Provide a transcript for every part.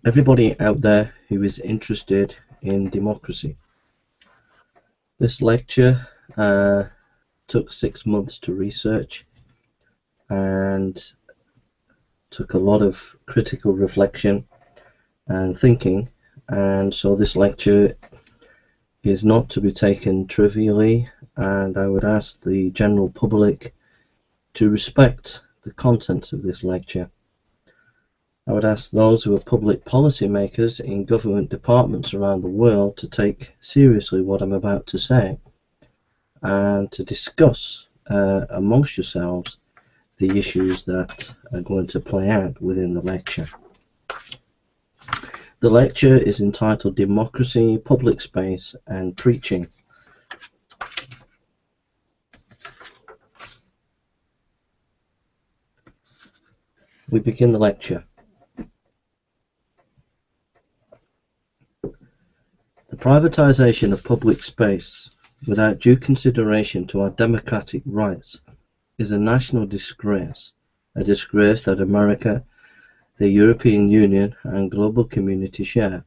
everybody out there who is interested in democracy. This lecture took 6 months to research and took a lot of critical reflection and thinking, and so this lecture is not to be taken trivially, and I would ask the general public to respect the contents of this lecture. I would ask those who are public policy makers in government departments around the world to take seriously what I'm about to say and to discuss amongst yourselves the issues that are going to play out within the lecture. The lecture is entitled Democracy, Public Space and Preaching. We begin the lecture. The privatization of public space without due consideration to our democratic rights is a national disgrace, a disgrace that America, the European Union and global community share.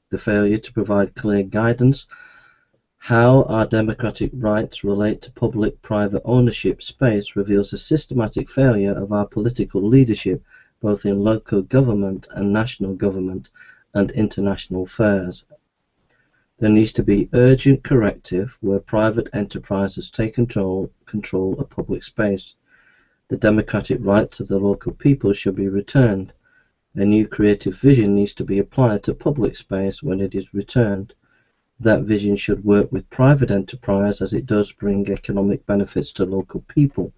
The failure to provide clear guidance how our democratic rights relate to public-private ownership space reveals a systematic failure of our political leadership both in local government and national government and international affairs. There needs to be urgent corrective where private enterprises take control of public space. The democratic rights of the local people should be returned. A new creative vision needs to be applied to public space when it is returned. That vision should work with private enterprise as it does bring economic benefits to local people.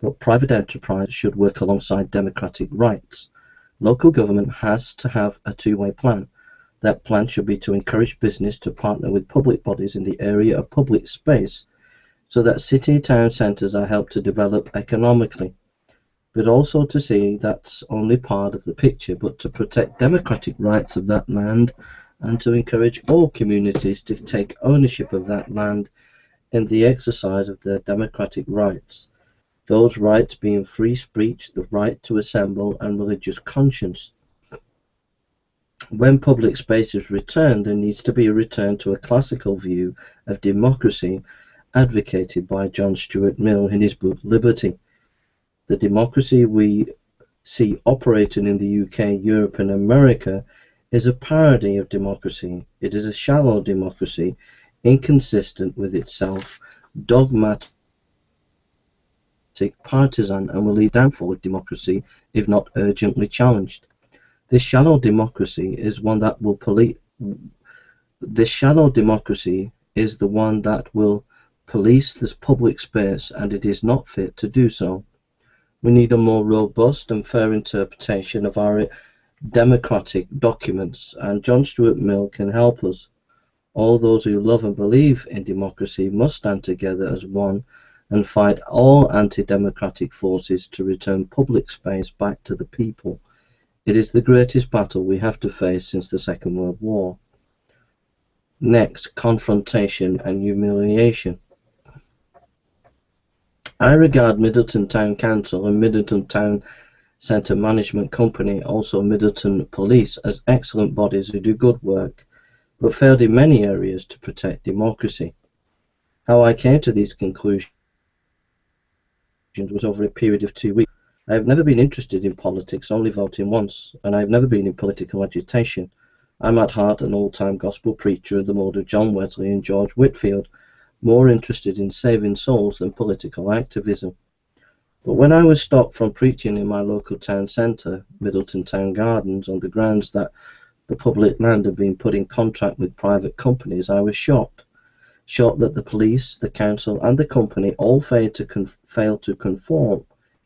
But private enterprise should work alongside democratic rights. Local government has to have a two-way plan. That plan should be to encourage business to partner with public bodies in the area of public space so that city town centres are helped to develop economically, but also to see that's only part of the picture, but to protect democratic rights of that land and to encourage all communities to take ownership of that land in the exercise of their democratic rights. Those rights being free speech, the right to assemble and religious conscience. When public space is returned, there needs to be a return to a classical view of democracy advocated by John Stuart Mill in his book Liberty. The democracy we see operating in the UK, Europe and America is a parody of democracy. It is a shallow democracy, inconsistent with itself, dogmatic, partisan, and will lead downfall of democracy if not urgently challenged. This shallow democracy is one that will police this public space, and it is not fit to do so. We need a more robust and fair interpretation of our democratic documents, and John Stuart Mill can help us. All those who love and believe in democracy must stand together as one and fight all anti-democratic forces to return public space back to the people. It is the greatest battle we have to face since the Second World War. Next, confrontation and humiliation. I regard Middleton Town Council and Middleton Town Centre Management Company, also Middleton Police, as excellent bodies who do good work, but failed in many areas to protect democracy. How I came to these conclusions was over a period of 2 weeks. I have never been interested in politics, only voting once, and I have never been in political agitation. I'm at heart an old-time gospel preacher of the mold of John Wesley and George Whitefield, more interested in saving souls than political activism. But when I was stopped from preaching in my local town centre, Middleton Town Gardens, on the grounds that the public land had been put in contract with private companies, I was shocked. Shocked that the police, the council and the company all failed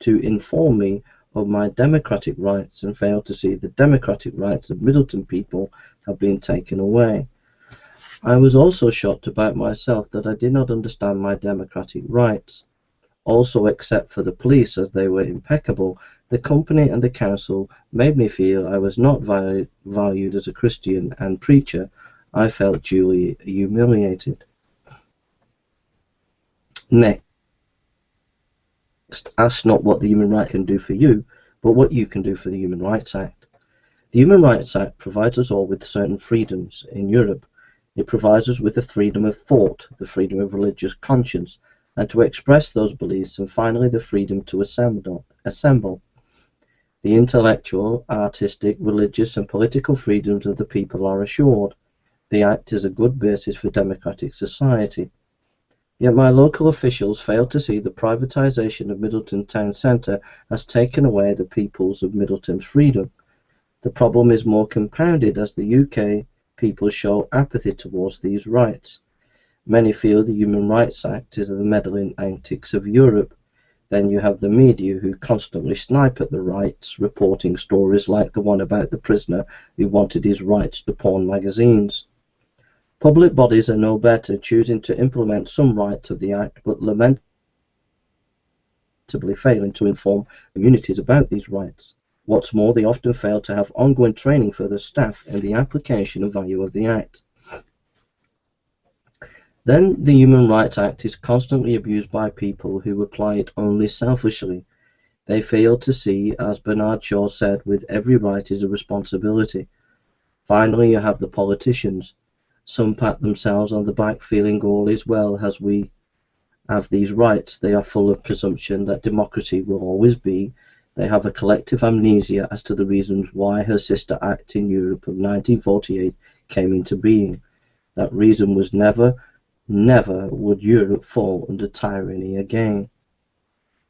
to inform me of my democratic rights and failed to see the democratic rights of Middleton people have been taken away. I was also shocked about myself that I did not understand my democratic rights. Also, except for the police, as they were impeccable, the company and the council made me feel I was not valued as a Christian and preacher. I felt duly humiliated. Next, ask not what the human right can do for you, but what you can do for the Human Rights Act. The Human Rights Act provides us all with certain freedoms. In Europe, it provides us with the freedom of thought, the freedom of religious conscience, and to express those beliefs, and finally the freedom to assemble. The intellectual, artistic, religious and political freedoms of the people are assured. The Act is a good basis for democratic society. Yet my local officials fail to see the privatisation of Middleton Town Centre has taken away the peoples of Middleton's freedom. The problem is more compounded as the UK people show apathy towards these rights. Many feel the Human Rights Act is the meddling antics of Europe. Then you have the media who constantly snipe at the rights, reporting stories like the one about the prisoner who wanted his rights to porn magazines. Public bodies are no better, choosing to implement some rights of the Act, but lamentably failing to inform communities about these rights. What's more, they often fail to have ongoing training for their staff in the application and value of the Act. Then the Human Rights Act is constantly abused by people who apply it only selfishly. They fail to see, as Bernard Shaw said, with every right is a responsibility. Finally, you have the politicians. Some pat themselves on the back feeling all is well as we have these rights. They are full of presumption that democracy will always be. They have a collective amnesia as to the reasons why her sister act in Europe of 1948 came into being. That reason was never would Europe fall under tyranny again.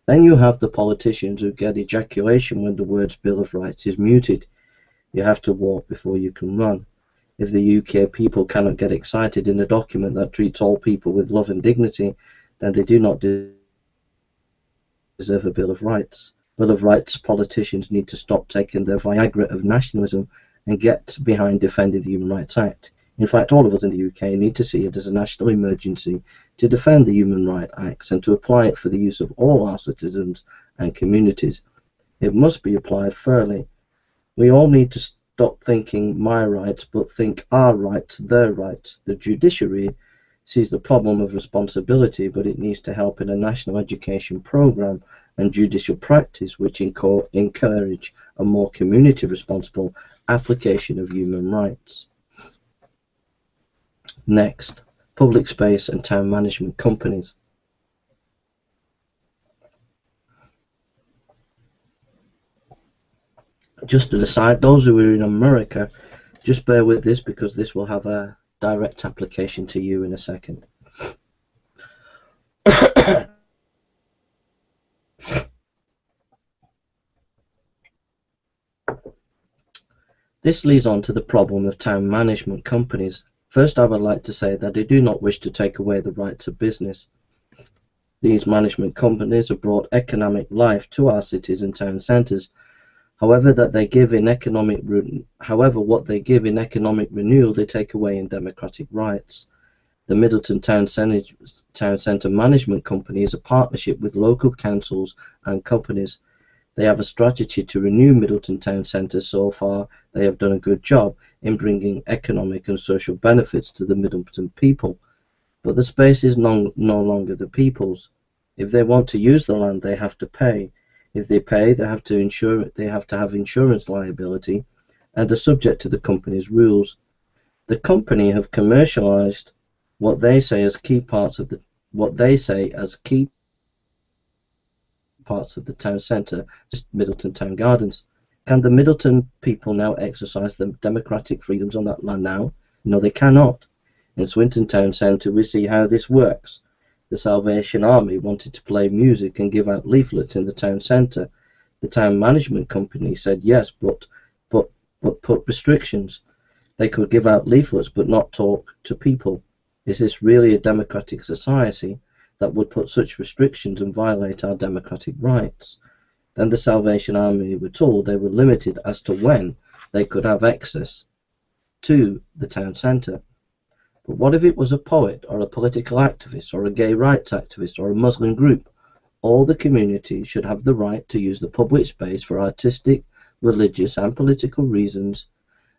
Then you have the politicians who get ejaculation when the words Bill of Rights is muted. You have to walk before you can run. If the UK people cannot get excited in a document that treats all people with love and dignity, then they do not deserve a Bill of Rights. Bill of Rights politicians need to stop taking their Viagra of nationalism and get behind defending the Human Rights Act. In fact, all of us in the UK need to see it as a national emergency to defend the Human Rights Act and to apply it for the use of all our citizens and communities. It must be applied fairly. We all need to stop thinking my rights, but think our rights, their rights. The judiciary sees the problem of responsibility, but it needs to help in a national education program and judicial practice which encourage a more community responsible application of human rights. Next, public space and town management companies. Just to decide, those who are in America, just bear with this because this will have a direct application to you in a second. This leads on to the problem of town management companies. First, I would like to say that I do not wish to take away the rights of business. These management companies have brought economic life to our cities and town centres. However, what they give in economic renewal, they take away in democratic rights. The Middleton Town Centre Management Company is a partnership with local councils and companies. They have a strategy to renew Middleton Town Centre. So far, they have done a good job in bringing economic and social benefits to the Middleton people. But the space is no longer the people's. If they want to use the land, they have to pay. If they pay, they have to have insurance liability and are subject to the company's rules. The company have commercialized what they say as key parts of the town centre, just Middleton Town Gardens. Can the Middleton people now exercise their democratic freedoms on that land now? No, they cannot. In Swinton Town Centre, we see how this works. The Salvation Army wanted to play music and give out leaflets in the town centre. The town management company said yes, but put restrictions. They could give out leaflets but not talk to people. Is this really a democratic society that would put such restrictions and violate our democratic rights? Then the Salvation Army were told they were limited as to when they could have access to the town centre. But what if it was a poet or a political activist or a gay rights activist or a Muslim group? All the community should have the right to use the public space for artistic, religious and political reasons,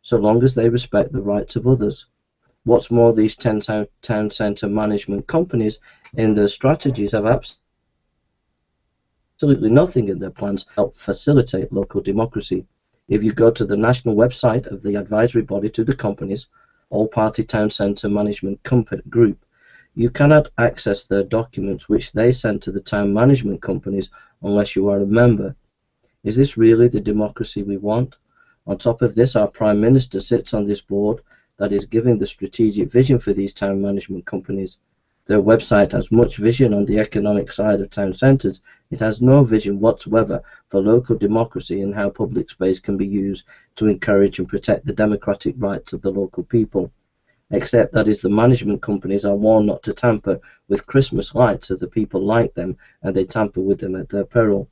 so long as they respect the rights of others. What's more, these town centre management companies in their strategies have absolutely nothing in their plans to help facilitate local democracy. If you go to the national website of the advisory body to the companies, All Party Town Centre Management Group, you cannot access their documents which they send to the town management companies unless you are a member. Is this really the democracy we want? On top of this, our Prime Minister sits on this board that is giving the strategic vision for these town management companies. Their website has much vision on the economic side of town centres. It has no vision whatsoever for local democracy and how public space can be used to encourage and protect the democratic rights of the local people. Except that is the management companies are warned not to tamper with Christmas lights as the people like them and they tamper with them at their peril.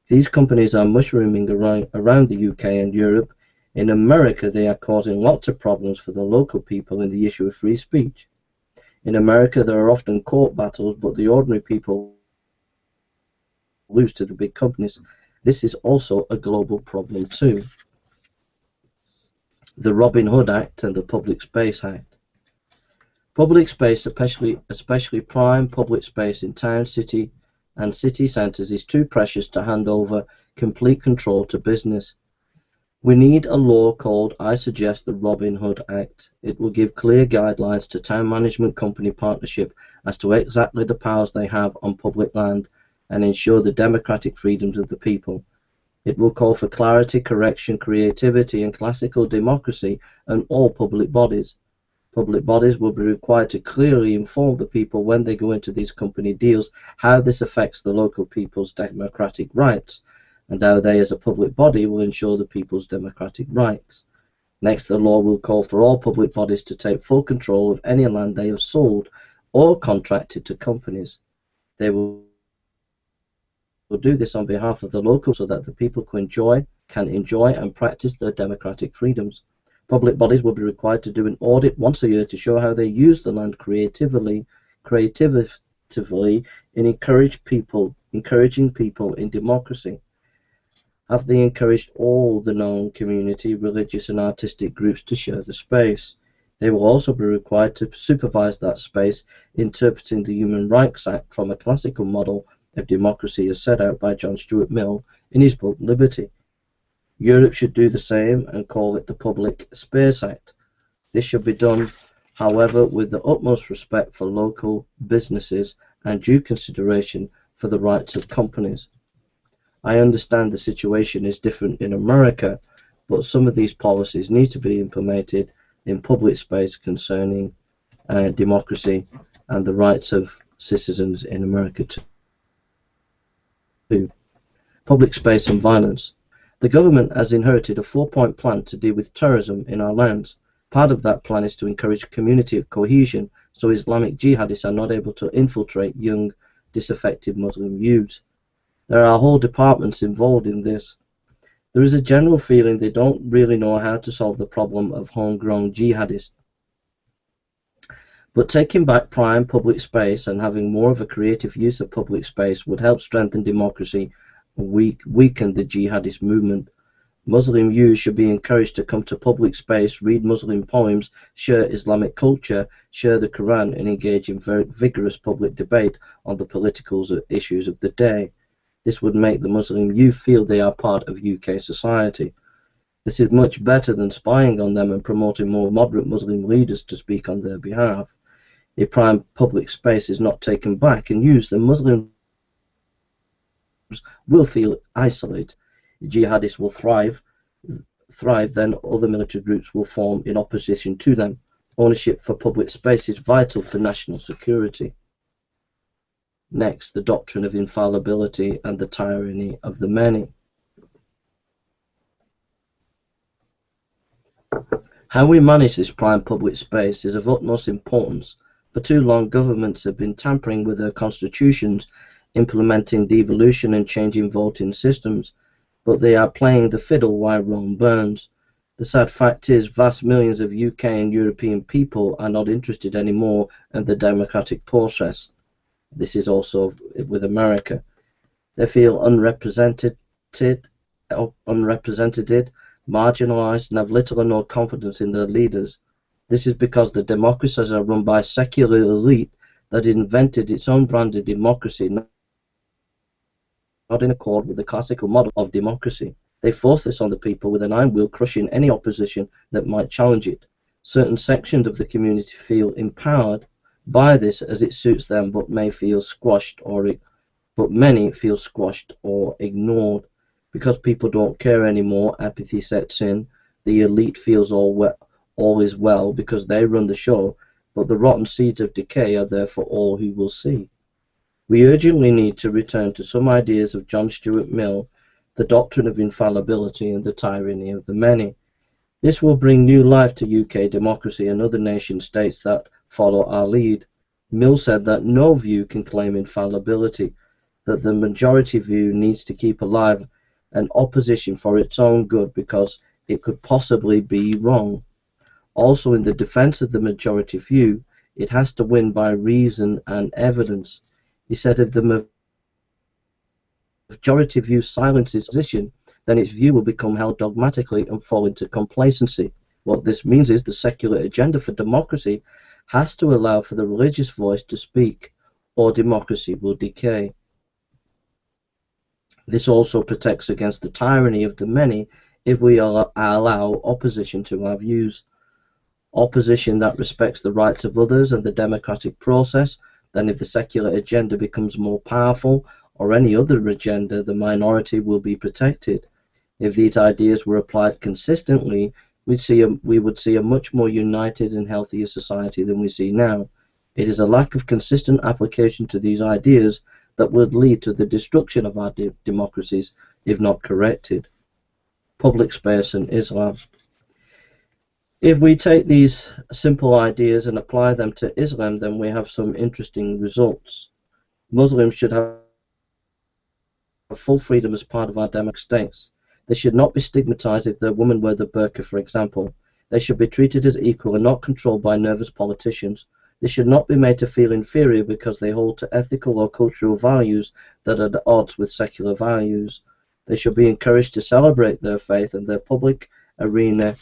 These companies are mushrooming around the UK and Europe. In America, they are causing lots of problems for the local people in the issue of free speech. In America, there are often court battles, but the ordinary people lose to the big companies. This is also a global problem too. The Robin Hood Act and the Public Space Act. Public space, especially prime public space in town, city and city centres, is too precious to hand over complete control to business. We need a law called, I suggest, the Robin Hood Act. It will give clear guidelines to town management company partnership as to exactly the powers they have on public land and ensure the democratic freedoms of the people. It will call for clarity, correction, creativity and classical democracy in all public bodies. Public bodies will be required to clearly inform the people when they go into these company deals how this affects the local people's democratic rights, and how they as a public body will ensure the people's democratic rights. Next, the law will call for all public bodies to take full control of any land they have sold or contracted to companies. They will do this on behalf of the locals so that the people can enjoy and practice their democratic freedoms. Public bodies will be required to do an audit once a year to show how they use the land creatively and encouraging people in democracy. Have they encouraged all the known community, religious and artistic groups to share the space? They will also be required to supervise that space, interpreting the Human Rights Act from a classical model of democracy as set out by John Stuart Mill in his book Liberty. Europe should do the same and call it the Public Space Act. This should be done, however, with the utmost respect for local businesses and due consideration for the rights of companies. I understand the situation is different in America, but some of these policies need to be implemented in public space concerning democracy and the rights of citizens in America too. Public space and violence. The government has inherited a 4-point plan to deal with terrorism in our lands. Part of that plan is to encourage community cohesion so Islamic jihadists are not able to infiltrate young, disaffected Muslim youths. There are whole departments involved in this. There is a general feeling they don't really know how to solve the problem of homegrown jihadists. But taking back prime public space and having more of a creative use of public space would help strengthen democracy and weaken the jihadist movement. Muslim youth should be encouraged to come to public space, read Muslim poems, share Islamic culture, share the Quran and engage in very vigorous public debate on the political issues of the day. This would make the Muslim youth feel they are part of UK society. This is much better than spying on them and promoting more moderate Muslim leaders to speak on their behalf. If prime public space is not taken back and used, then Muslims will feel isolated. Jihadists will thrive, then other military groups will form in opposition to them. Ownership for public space is vital for national security. Next, the doctrine of infallibility and the tyranny of the many. How we manage this prime public space is of utmost importance. For too long, governments have been tampering with their constitutions, implementing devolution and changing voting systems, but they are playing the fiddle while Rome burns. The sad fact is, vast millions of UK and European people are not interested anymore in the democratic process. This is also with America. They feel unrepresented, marginalized, and have little or no confidence in their leaders. This is because the democracies are run by a secular elite that invented its own brand of democracy, not in accord with the classical model of democracy. They force this on the people with an iron will, crushing any opposition that might challenge it. Certain sections of the community feel empowered by this as it suits them, but many feel squashed or ignored. Because people don't care anymore, apathy sets in. The elite feels all is well because they run the show, but the rotten seeds of decay are there for all who will see. We urgently need to return to some ideas of John Stuart Mill, the doctrine of infallibility and the tyranny of the many. This will bring new life to UK democracy and other nation states that follow our lead. Mill said that no view can claim infallibility, that the majority view needs to keep alive an opposition for its own good because it could possibly be wrong. Also, in the defense of the majority view, it has to win by reason and evidence. He said if the majority view silences position, then its view will become held dogmatically and fall into complacency. What this means is the secular agenda for democracy has to allow for the religious voice to speak, or democracy will decay. This also protects against the tyranny of the many if we allow opposition to our views. Opposition that respects the rights of others and the democratic process. Then if the secular agenda becomes more powerful, or any other agenda, the minority will be protected. If these ideas were applied consistently, we would see a much more united and healthier society than we see now. It is a lack of consistent application to these ideas that would lead to the destruction of our democracies if not corrected. Public space and Islam. If we take these simple ideas and apply them to Islam, then we have some interesting results. Muslims should have full freedom as part of our democratic states. They should not be stigmatized if their women wear the burqa, for example. They should be treated as equal and not controlled by nervous politicians. They should not be made to feel inferior because they hold to ethical or cultural values that are at odds with secular values. They should be encouraged to celebrate their faith in their public arena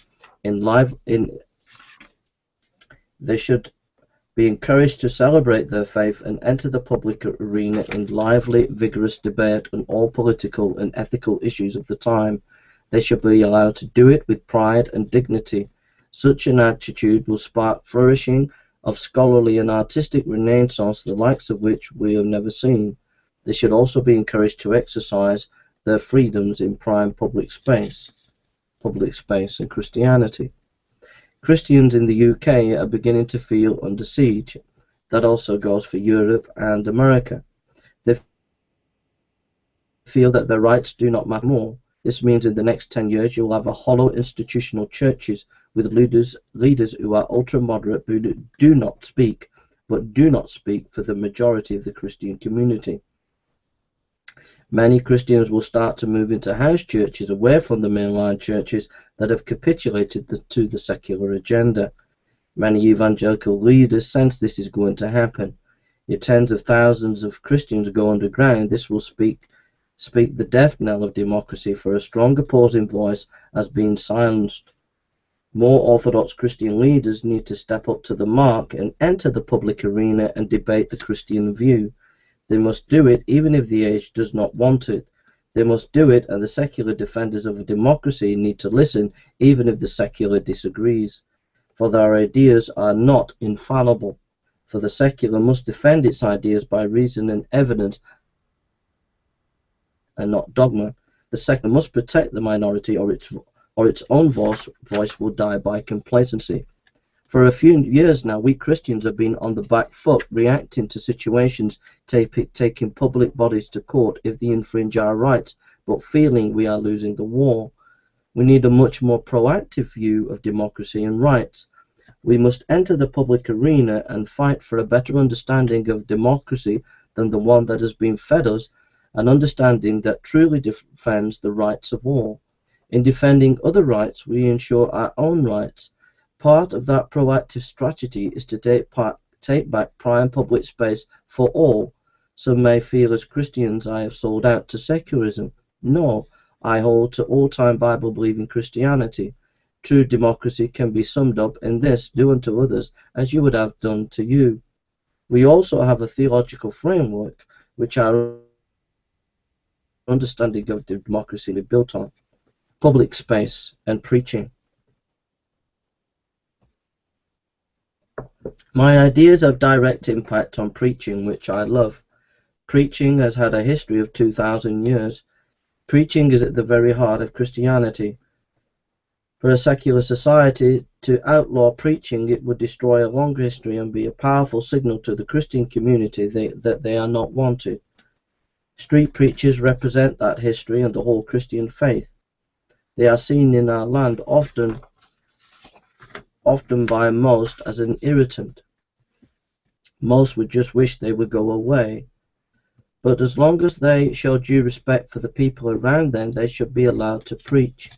They should be encouraged to celebrate their faith and enter the public arena in lively, vigorous debate on all political and ethical issues of the time. They should be allowed to do it with pride and dignity. Such an attitude will spark flourishing of scholarly and artistic renaissance, the likes of which we have never seen. They should also be encouraged to exercise their freedoms in prime public space and Christianity. Christians in the UK are beginning to feel under siege. That also goes for Europe and America. They feel that their rights do not matter more. This means in the next 10 years you will have a hollow institutional churches with leaders who are ultra-moderate who do not speak for the majority of the Christian community. Many Christians will start to move into house churches away from the mainline churches that have capitulated to the secular agenda. Many evangelical leaders sense this is going to happen. If tens of thousands of Christians go underground, this will speak the death knell of democracy, for a strong opposing voice has been silenced. More Orthodox Christian leaders need to step up to the mark and enter the public arena and debate the Christian view. They must do it even if the age does not want it. They must do it, and the secular defenders of democracy need to listen even if the secular disagrees. For their ideas are not infallible. For the secular must defend its ideas by reason and evidence and not dogma. The secular must protect the minority, or its own voice will die by complacency. For a few years now, we Christians have been on the back foot, reacting to situations, taking public bodies to court if they infringe our rights, but feeling we are losing the war. We need a much more proactive view of democracy and rights. We must enter the public arena and fight for a better understanding of democracy than the one that has been fed us, an understanding that truly defends the rights of all. In defending other rights, we ensure our own rights. Part of that proactive strategy is to take back prime public space for all. Some may feel as Christians I have sold out to secularism. No, I hold to all-time Bible-believing Christianity. True democracy can be summed up in this: do unto others as you would have done to you. We also have a theological framework which our understanding of democracy is built on: public space and preaching. My ideas have direct impact on preaching, which I love. Preaching has had a history of 2,000 years. Preaching is at the very heart of Christianity. For a secular society to outlaw preaching, it would destroy a long history and be a powerful signal to the Christian community that they are not wanted. Street preachers represent that history and the whole Christian faith. They are seen in our land often by most as an irritant. Most would just wish they would go away. But as long as they show due respect for the people around them, they should be allowed to preach.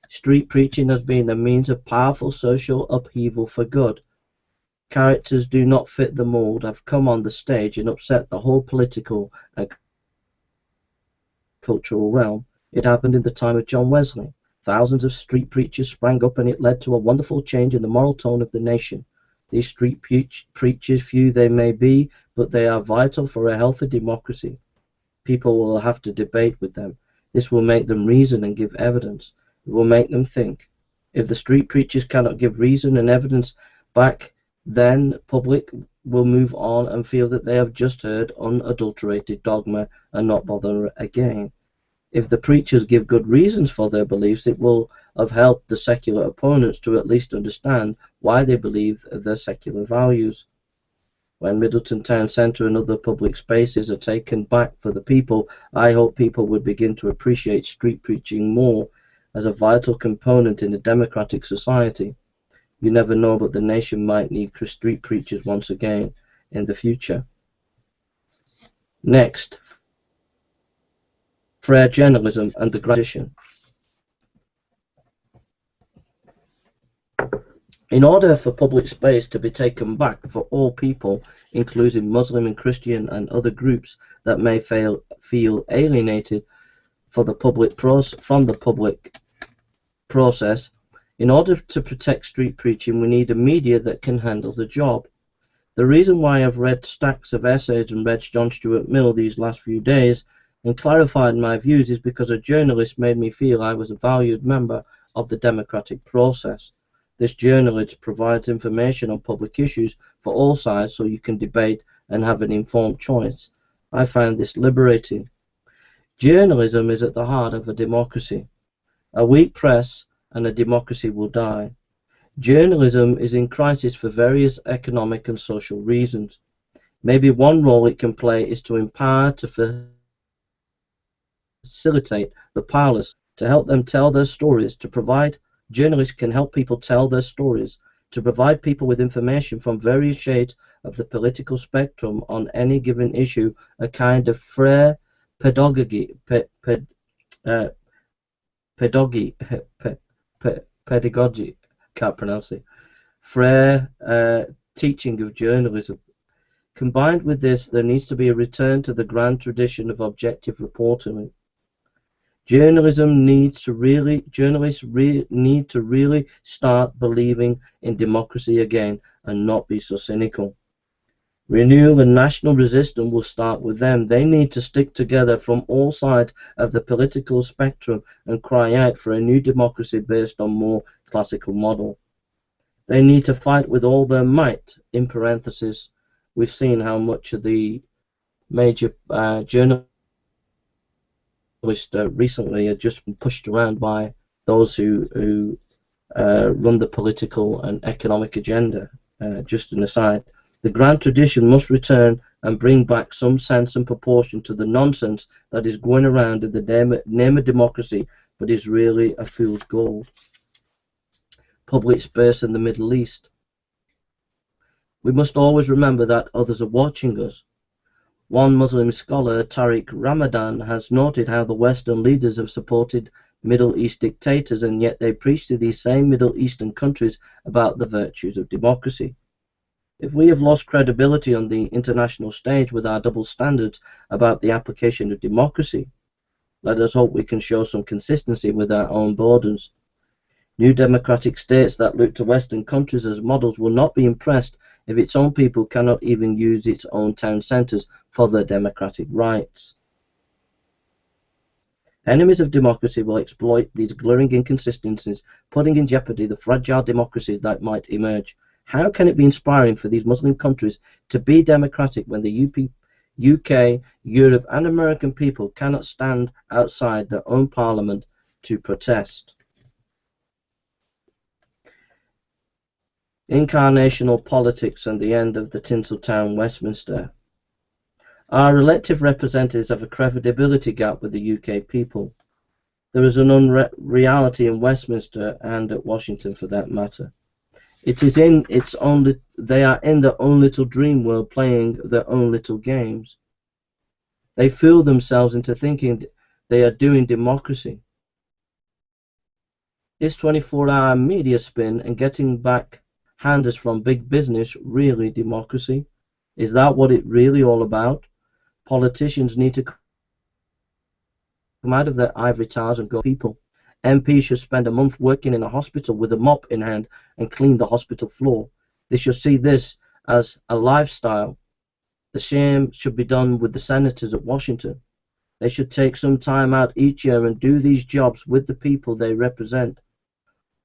Street preaching has been a means of powerful social upheaval for good. Characters do not fit the mold have come on the stage and upset the whole political and cultural realm. It happened in the time of John Wesley. Thousands of street preachers sprang up, and it led to a wonderful change in the moral tone of the nation. These street preachers, few they may be, but they are vital for a healthy democracy. People will have to debate with them. This will make them reason and give evidence. It will make them think. If the street preachers cannot give reason and evidence back, then the public will move on and feel that they have just heard unadulterated dogma and not bother again. If the preachers give good reasons for their beliefs, it will have helped the secular opponents to at least understand why they believe their secular values. When Middleton Town Centre and other public spaces are taken back for the people, I hope people would begin to appreciate street preaching more as a vital component in a democratic society. You never know, but the nation might need street preachers once again in the future. Next, Frere journalism and the tradition. In order for public space to be taken back for all people, including Muslim and Christian and other groups that may feel alienated from the public process, in order to protect street preaching, we need a media that can handle the job. The reason why I've read stacks of essays and read John Stuart Mill these last few days and clarified my views is because a journalist made me feel I was a valued member of the democratic process. This journalist provides information on public issues for all sides so you can debate and have an informed choice. I find this liberating. Journalism is at the heart of a democracy. A weak press and a democracy will die. Journalism is in crisis for various economic and social reasons. Maybe one role it can play is to empower, to facilitate the powerless, to help them tell their stories, to provide. Journalists can help people tell their stories, to provide people with information from various shades of the political spectrum on any given issue, a kind of Frere pedagogy, can't pronounce it, Frere teaching of journalism. Combined with this, there needs to be a return to the grand tradition of objective reporting. Journalists need to really start believing in democracy again and not be so cynical. Renewal and national resistance will start with them. They need to stick together from all sides of the political spectrum and cry out for a new democracy based on more classical model. They need to fight with all their might. In parenthesis, we've seen how much of the major journalists recently are just been pushed around by those who run the political and economic agenda. Just an aside, the grand tradition must return and bring back some sense and proportion to the nonsense that is going around in the name of democracy, but is really a fool's gold. Public space in the Middle East. We must always remember that others are watching us. One Muslim scholar, Tariq Ramadan, has noted how the Western leaders have supported Middle East dictators, and yet they preach to these same Middle Eastern countries about the virtues of democracy. If we have lost credibility on the international stage with our double standards about the application of democracy, let us hope we can show some consistency with our own borders. New democratic states that look to Western countries as models will not be impressed if its own people cannot even use its own town centres for their democratic rights. Enemies of democracy will exploit these glaring inconsistencies, putting in jeopardy the fragile democracies that might emerge. How can it be inspiring for these Muslim countries to be democratic when the UK, Europe and American people cannot stand outside their own parliament to protest? Incarnational politics and the end of the Tinseltown Westminster. Our elected representatives have a credibility gap with the UK people. There is an unreality in Westminster and at Washington for that matter. It is in its own, they are in their own little dream world playing their own little games. They fool themselves into thinking they are doing democracy. Is 24-hour media spin and getting back handers from big business really democracy? Is that what it's really all about? Politicians need to come out of their ivory towers and go people. MPs should spend a month working in a hospital with a mop in hand and clean the hospital floor. They should see this as a lifestyle. The same should be done with the senators at Washington. They should take some time out each year and do these jobs with the people they represent.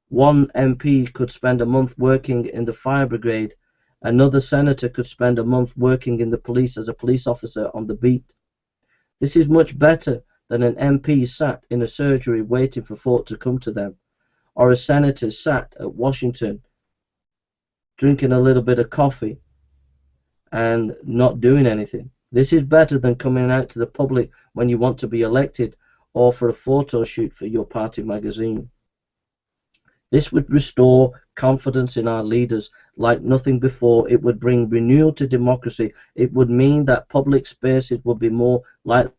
One MP could spend a month working in the fire brigade. Another senator could spend a month working in the police as a police officer on the beat. This is much better than an MP sat in a surgery waiting for thought to come to them, or a senator sat at Washington drinking a little bit of coffee and not doing anything. This is better than coming out to the public when you want to be elected or for a photo shoot for your party magazine. This would restore confidence in our leaders like nothing before. It would bring renewal to democracy. It would mean that public spaces would be more likely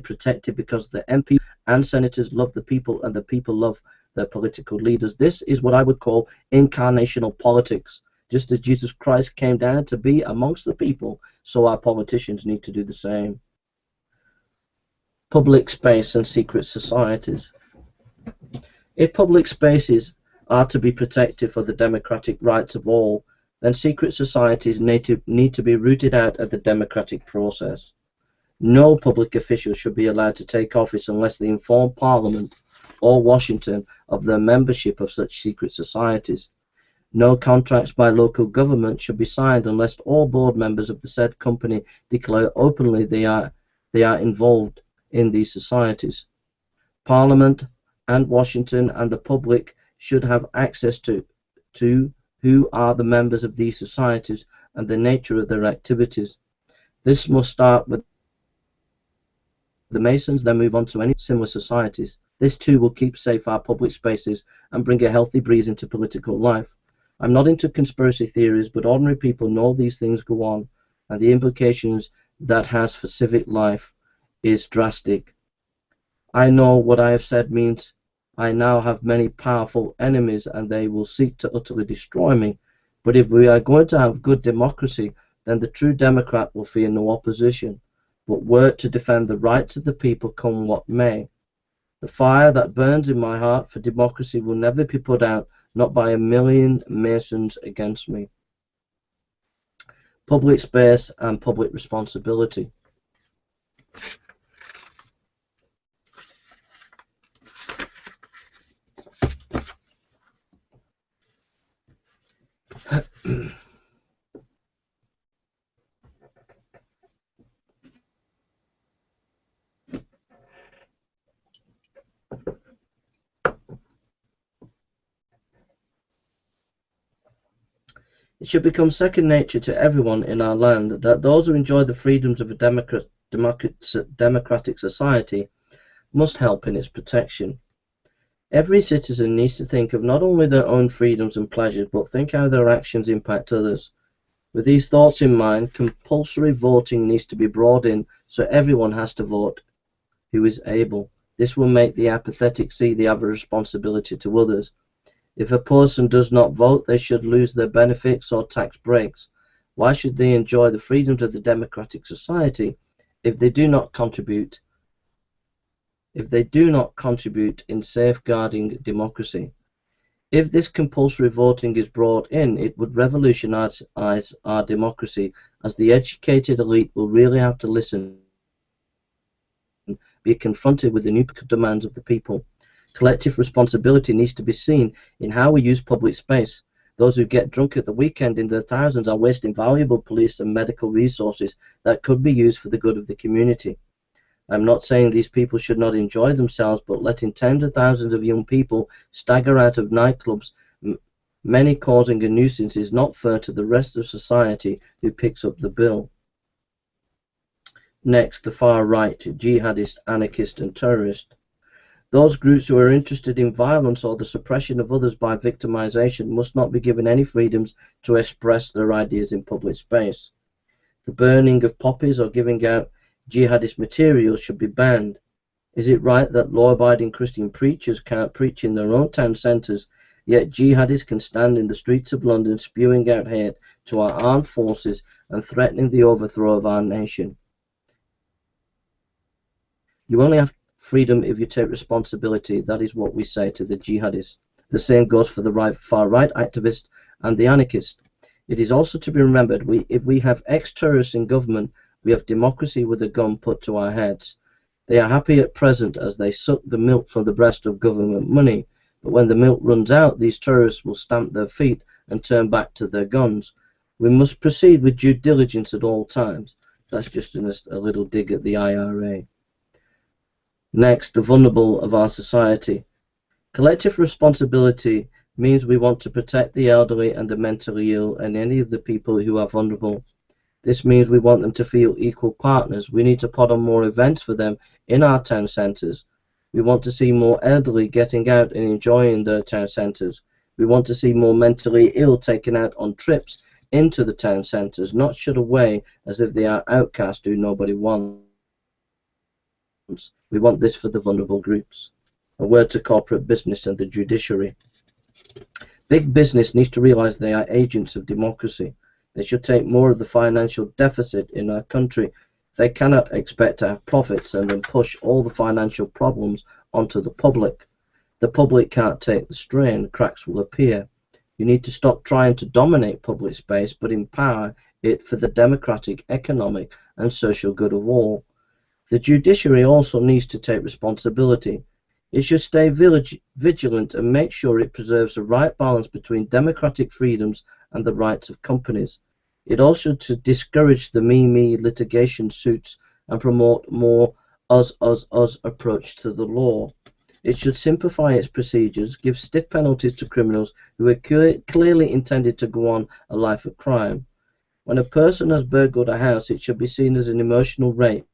protected because the MP and senators love the people and the people love their political leaders. This is what I would call incarnational politics. Just as Jesus Christ came down to be amongst the people, so our politicians need to do the same. Public space and secret societies. If public spaces are to be protected for the democratic rights of all, then secret societies need to be rooted out of the democratic process. No public official should be allowed to take office unless they inform Parliament or Washington of their membership of such secret societies. No contracts by local government should be signed unless all board members of the said company declare openly they are involved in these societies. Parliament and Washington and the public should have access to who are the members of these societies and the nature of their activities. This must start with the Masons, then move on to any similar societies. This too will keep safe our public spaces and bring a healthy breeze into political life. I'm not into conspiracy theories, but ordinary people know these things go on, and the implications that has for civic life is drastic. I know what I have said means I now have many powerful enemies and they will seek to utterly destroy me. But if we are going to have good democracy, then the true Democrat will fear no opposition, but work to defend the rights of the people come what may. The fire that burns in my heart for democracy will never be put out, not by a million Masons against me. Public space and public responsibility. It should become second nature to everyone in our land that those who enjoy the freedoms of a democratic society must help in its protection. Every citizen needs to think of not only their own freedoms and pleasures, but think how their actions impact others. With these thoughts in mind, compulsory voting needs to be brought in so everyone has to vote who is able. This will make the apathetic see they have a responsibility to others. If a person does not vote, they should lose their benefits or tax breaks. Why should they enjoy the freedoms of the democratic society if they do not contribute in safeguarding democracy? If this compulsory voting is brought in, it would revolutionize our democracy, as the educated elite will really have to listen be confronted with the new demands of the people. Collective responsibility needs to be seen in how we use public space. Those who get drunk at the weekend in their thousands are wasting valuable police and medical resources that could be used for the good of the community. I'm not saying these people should not enjoy themselves, but letting tens of thousands of young people stagger out of nightclubs, many causing a nuisance, is not fair to the rest of society who picks up the bill. Next, the far right, jihadist, anarchist and terrorist. Those groups who are interested in violence or the suppression of others by victimization must not be given any freedoms to express their ideas in public space. The burning of poppies or giving out jihadist materials should be banned. Is it right that law-abiding Christian preachers can't preach in their own town centres, yet jihadists can stand in the streets of London spewing out hate to our armed forces and threatening the overthrow of our nation? You only have freedom if you take responsibility. That is what we say to the jihadists. The same goes for the far-right activist and the anarchist. It is also to be remembered, if we have ex-terrorists in government, we have democracy with a gun put to our heads. They are happy at present as they suck the milk from the breast of government money, but when the milk runs out, these terrorists will stamp their feet and turn back to their guns. We must proceed with due diligence at all times. That's just a little dig at the IRA. Next, the vulnerable of our society. Collective responsibility means we want to protect the elderly and the mentally ill and any of the people who are vulnerable. This means we want them to feel equal partners. We need to put on more events for them in our town centres. We want to see more elderly getting out and enjoying their town centres. We want to see more mentally ill taken out on trips into the town centres, not shut away as if they are outcasts who nobody wants. We want this for the vulnerable groups. A word to corporate business and the judiciary. Big business needs to realise they are agents of democracy. They should take more of the financial deficit in our country. They cannot expect to have profits and then push all the financial problems onto the public. The public can't take the strain, cracks will appear. You need to stop trying to dominate public space, but empower it for the democratic, economic and social good of all. The judiciary also needs to take responsibility. It should stay vigilant and make sure it preserves the right balance between democratic freedoms and the rights of companies. It also should discourage the me litigation suits and promote more us approach to the law. It should simplify its procedures, give stiff penalties to criminals who are clearly intended to go on a life of crime. When a person has burgled a house, it should be seen as an emotional rape,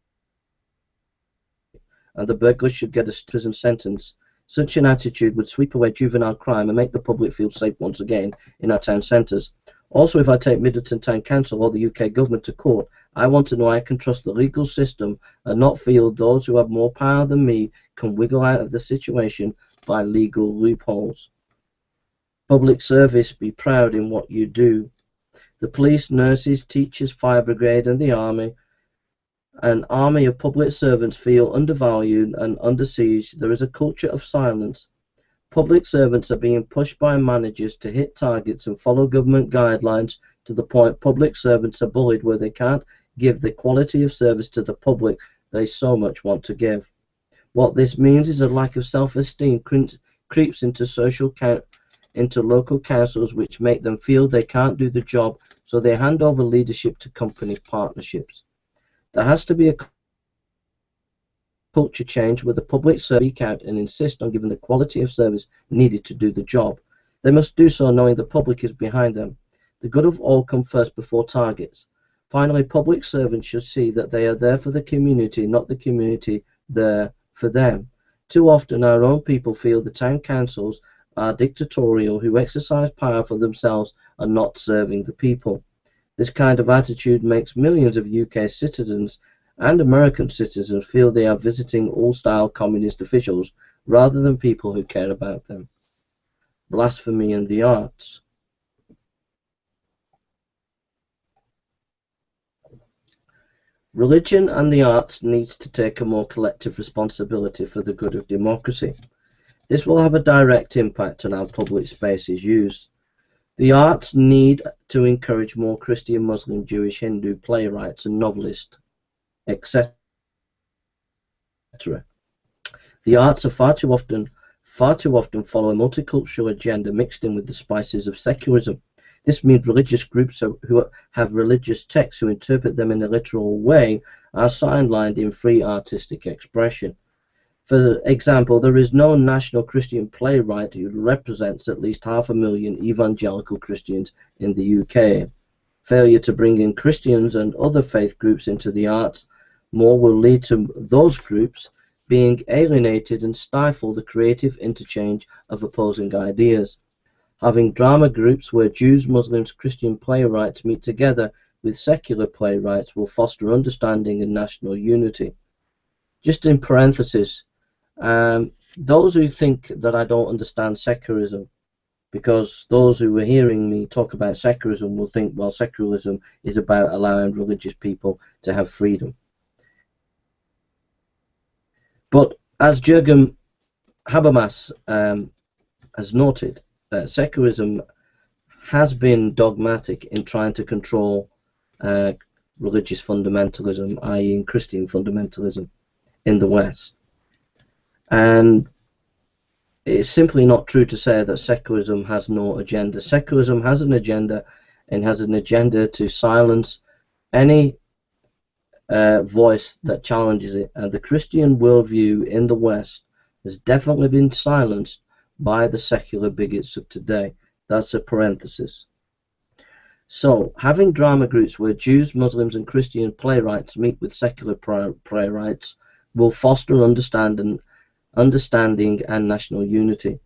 and the burglar should get a prison sentence. Such an attitude would sweep away juvenile crime and make the public feel safe once again in our town centres. Also, if I take Middleton Town Council or the UK government to court, I want to know I can trust the legal system and not feel those who have more power than me can wiggle out of the situation by legal loopholes. Public service, be proud in what you do. The police, nurses, teachers, fire brigade and the army, an army of public servants feel undervalued and under siege. There is a culture of silence. Public servants are being pushed by managers to hit targets and follow government guidelines to the point public servants are bullied where they can't give the quality of service to the public they so much want to give. What this means is a lack of self-esteem creeps into local councils, which make them feel they can't do the job, so they hand over leadership to company partnerships. There has to be a culture change where the public speak out and insist on giving the quality of service needed to do the job. They must do so knowing the public is behind them. The good of all come first before targets. Finally, public servants should see that they are there for the community, not the community there for them. Too often our own people feel the town councils are dictatorial, who exercise power for themselves and not serving the people. This kind of attitude makes millions of UK citizens and American citizens feel they are visiting old-style communist officials rather than people who care about them. Blasphemy and the arts. Religion and the arts needs to take a more collective responsibility for the good of democracy. This will have a direct impact on how public space is used. The arts need to encourage more Christian, Muslim, Jewish, Hindu playwrights and novelists, etc. The arts are far too often follow a multicultural agenda mixed in with the spices of secularism. This means religious groups who have religious texts who interpret them in a literal way are sidelined in free artistic expression. For example, there is no national Christian playwright who represents at least 500,000 evangelical Christians in the UK. Failure to bring in Christians and other faith groups into the arts more will lead to those groups being alienated and stifle the creative interchange of opposing ideas. Having drama groups where Jews, Muslims, Christian playwrights meet together with secular playwrights will foster understanding and national unity. Just in parenthesis, those who think that I don't understand secularism, because those who are hearing me talk about secularism will think, well, secularism is about allowing religious people to have freedom. But as Jürgen Habermas has noted, secularism has been dogmatic in trying to control religious fundamentalism, i.e. Christian fundamentalism in the West. And it's simply not true to say that secularism has no agenda. Secularism has an agenda, and has an agenda to silence any voice that challenges it. And the Christian worldview in the West has definitely been silenced by the secular bigots of today. That's a parenthesis. So, having drama groups where Jews, Muslims, and Christian playwrights meet with secular playwrights will foster understanding and national unity.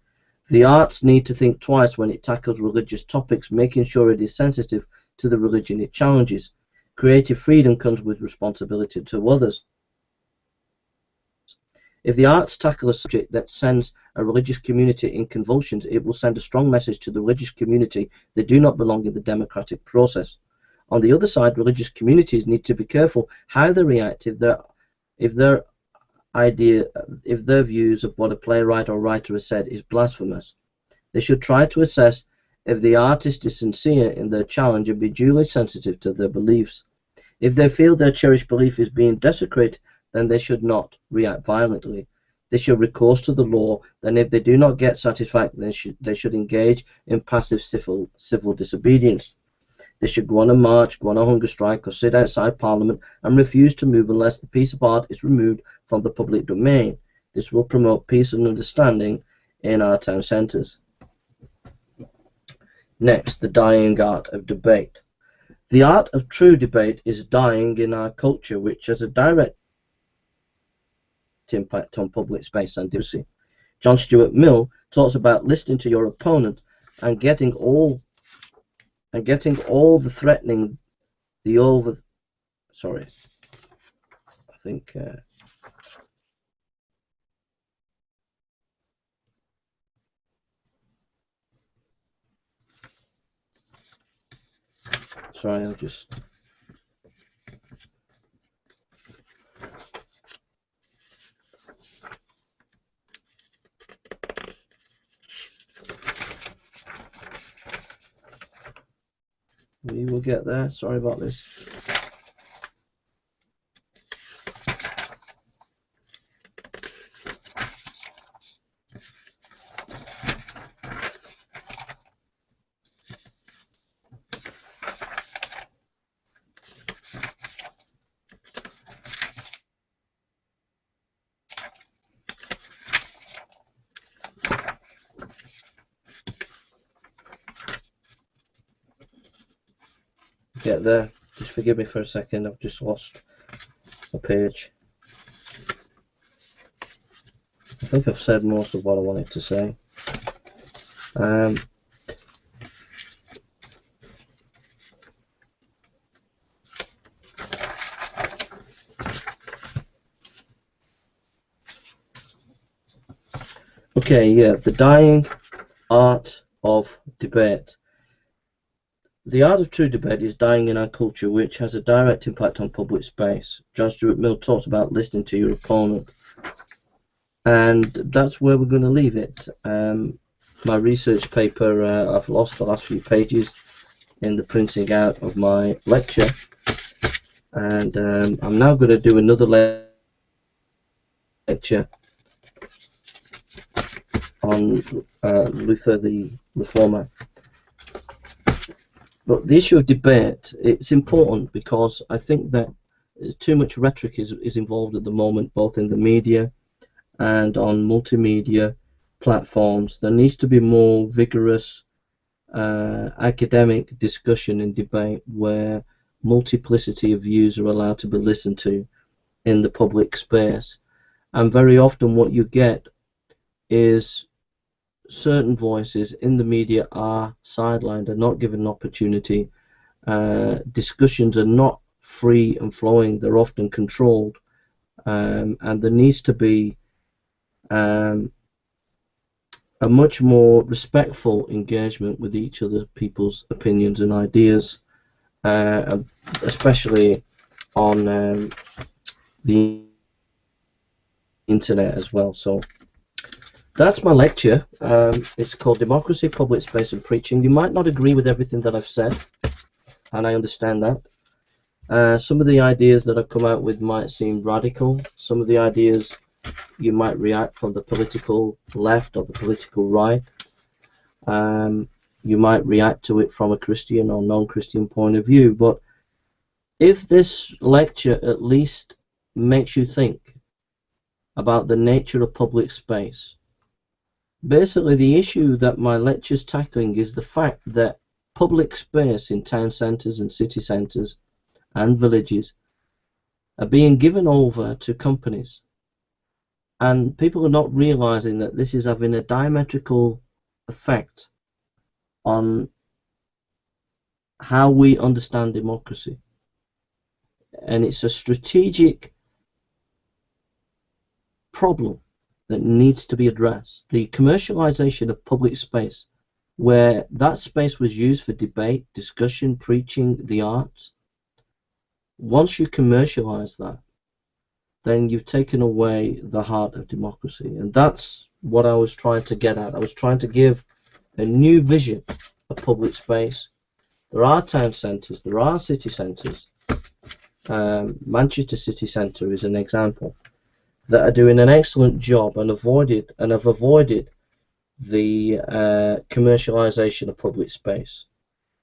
The arts need to think twice when it tackles religious topics, making sure it is sensitive to the religion it challenges. Creative freedom comes with responsibility to others. If the arts tackle a subject that sends a religious community in convulsions, it will send a strong message to the religious community they do not belong in the democratic process. On the other side, religious communities need to be careful how they react if their views of what a playwright or writer has said is blasphemous. They should try to assess if the artist is sincere in their challenge and be duly sensitive to their beliefs. If they feel their cherished belief is being desecrated, then they should not react violently. They should recourse to the law. Then if they do not get satisfaction, they should engage in passive civil disobedience. They should go on a march, go on a hunger strike, or sit outside Parliament and refuse to move unless the piece of art is removed from the public domain. This will promote peace and understanding in our town centres. Next, the dying art of debate. The art of true debate is dying in our culture, which has a direct impact on public space and democracy. John Stuart Mill talks about listening to your opponent and getting all the threatening, sorry, I think sorry, I'll just we will get there. Sorry about this. Get there. Just forgive me for a second. I've just lost a page. I think I've said most of what I wanted to say. Okay, yeah, the dying art of debate. The art of true debate is dying in our culture, which has a direct impact on public space. John Stuart Mill talks about listening to your opponent, and that's where we're going to leave it. My research paper, I've lost the last few pages in the printing out of my lecture, and I'm now going to do another lecture lecture on Luther the Reformer. But the issue of debate, it's important because I think that too much rhetoric is involved at the moment, both in the media and on multimedia platforms. There needs to be more vigorous academic discussion and debate where multiplicity of views are allowed to be listened to in the public space. And very often what you get is certain voices in the media are sidelined, are not given an opportunity. Discussions are not free and flowing, they're often controlled, and there needs to be a much more respectful engagement with each other people's opinions and ideas, especially on the internet as well. So that's my lecture. It's called Democracy, Public Space and Preaching. You might not agree with everything that I've said, and I understand that. Some of the ideas that I've come out with might seem radical. Some of the ideas you might react from the political left or the political right. You might react to it from a Christian or non-Christian point of view. But if this lecture at least makes you think about the nature of public space, basically the issue that my lecture is tackling is the fact that public space in town centres and city centres and villages are being given over to companies, and people are not realizing that this is having a diametrical effect on how we understand democracy, and it's a strategic problem that needs to be addressed. The commercialization of public space, where that space was used for debate, discussion, preaching, the arts. Once you commercialize that, then you've taken away the heart of democracy. And that's what I was trying to get at. I was trying to give a new vision of public space. There are town centres, there are city centres. Manchester City Centre is an example that are doing an excellent job and have avoided the commercialization of public space,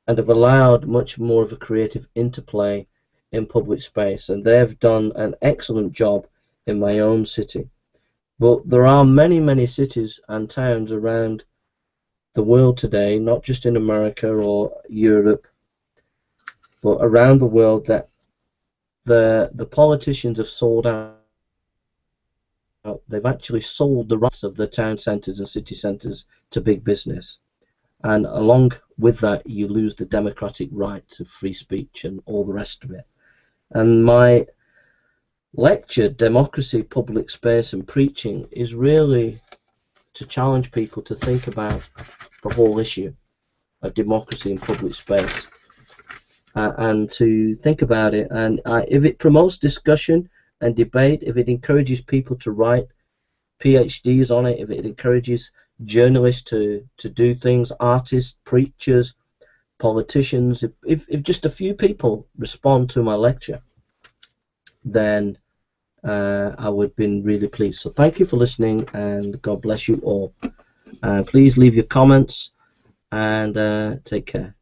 and have allowed much more of a creative interplay in public space, and they've done an excellent job in my own city. But there are many cities and towns around the world today, not just in America or Europe, but around the world, that the politicians have sold out. They've actually sold the rights of the town centres and city centres to big business, and along with that you lose the democratic right to free speech and all the rest of it. And my lecture, Democracy, Public Space and Preaching, is really to challenge people to think about the whole issue of democracy and public space, and to think about it, and if it promotes discussion and debate, if it encourages people to write PhDs on it, if it encourages journalists to do things, artists, preachers, politicians, if just a few people respond to my lecture, then I would have been really pleased. So thank you for listening, and God bless you all. Please leave your comments, and take care.